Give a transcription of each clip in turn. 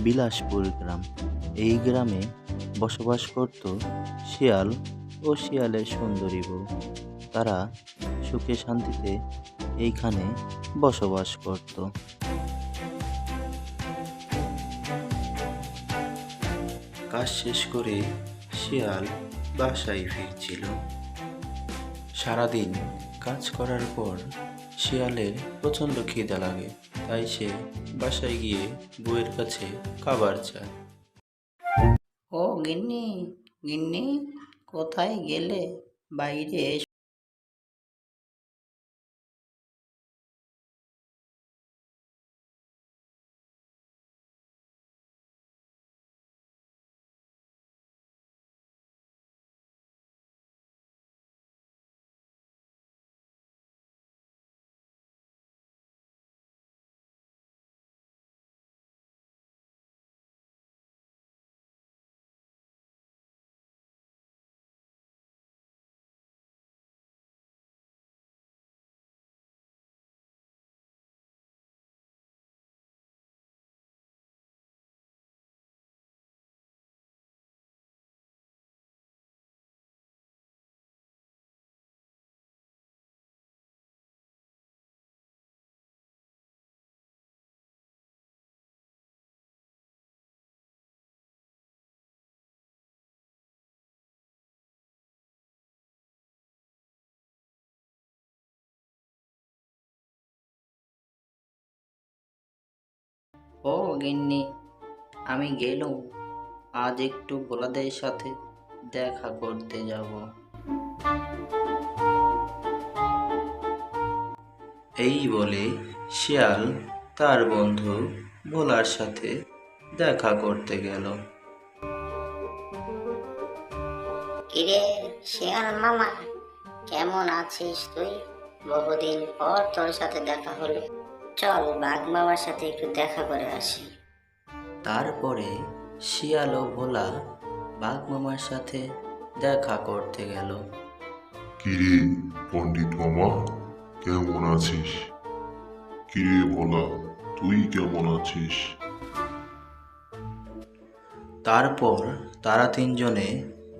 বিলাসপুর গ্রাম। এই গ্রামে বসবাস করত শিয়াল ও শিয়ালের সুন্দরী বউ। তারা সুখে শান্তিতে এইখানে বসবাস করত। কাজ শেষ করে শিয়াল বাসায় ফিরছিল। সারাদিন কাজ করার পর শিয়ালের প্রচণ্ড খিদে লাগে, তাই সে বাসায় গিয়ে বউয়ের কাছে খাবার চায়। ও গিন্নি, গিন্নি, কোথায় গেলে? বাইরে এসো। ও গিন্নি, আমি গেলুম, আজ একটু ভোলাদের সাথে দেখা করতে যাব। এই বলে শিয়াল তার বন্ধু ভোলার সাথে দেখা করতে গেল। কিরে শিয়াল মামা, কেমন আছিস তুই? বহুদিন পর তোর সাথে দেখা হলো। চল বাঘ মামার সাথে একটু দেখা করে আসি। তারপরে শিয়াল ও ভোলা বাঘ মামার সাথে দেখা করতে গেল। কিরে পণ্ডিত মামা, কেমন আছিস? কিরে ভোলা, তুই কেমন আছিস? তারপর তারা তিনজনে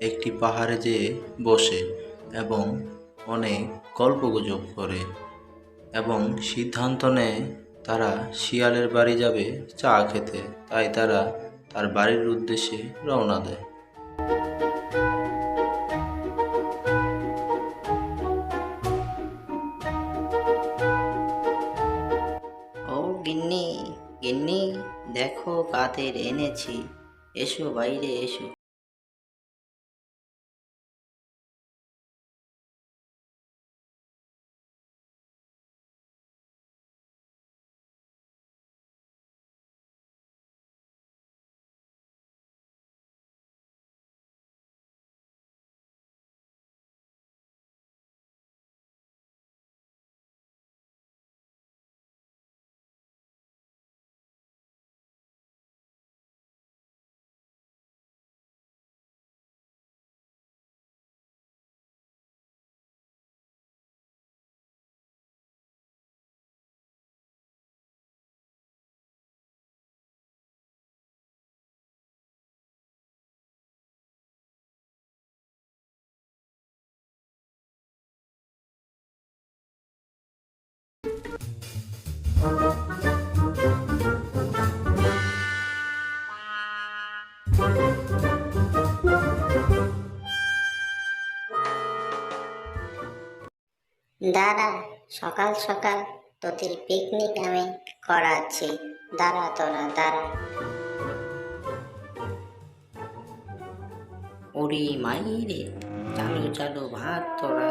একটি পাহাড়ে যেয়ে বসে এবং অনেক গল্পগুজব করে এবং সিদ্ধান্ত নেয় তারা শিয়ালের বাড়ি যাবে চা খেতে। তাই তারা তার বাড়ির উদ্দেশ্যে রওনা দেয়। ও গিন্নি, গিন্নি, দেখো কাদের এনেছি, এসো বাইরে এসো। দাঁড়া, সকাল সকাল তোদের পিকনিক আমি করাচ্ছি। দাঁড়া তোরা, দাঁড়া। ওরে মাইরে, চালু চালু ভাত তোরা।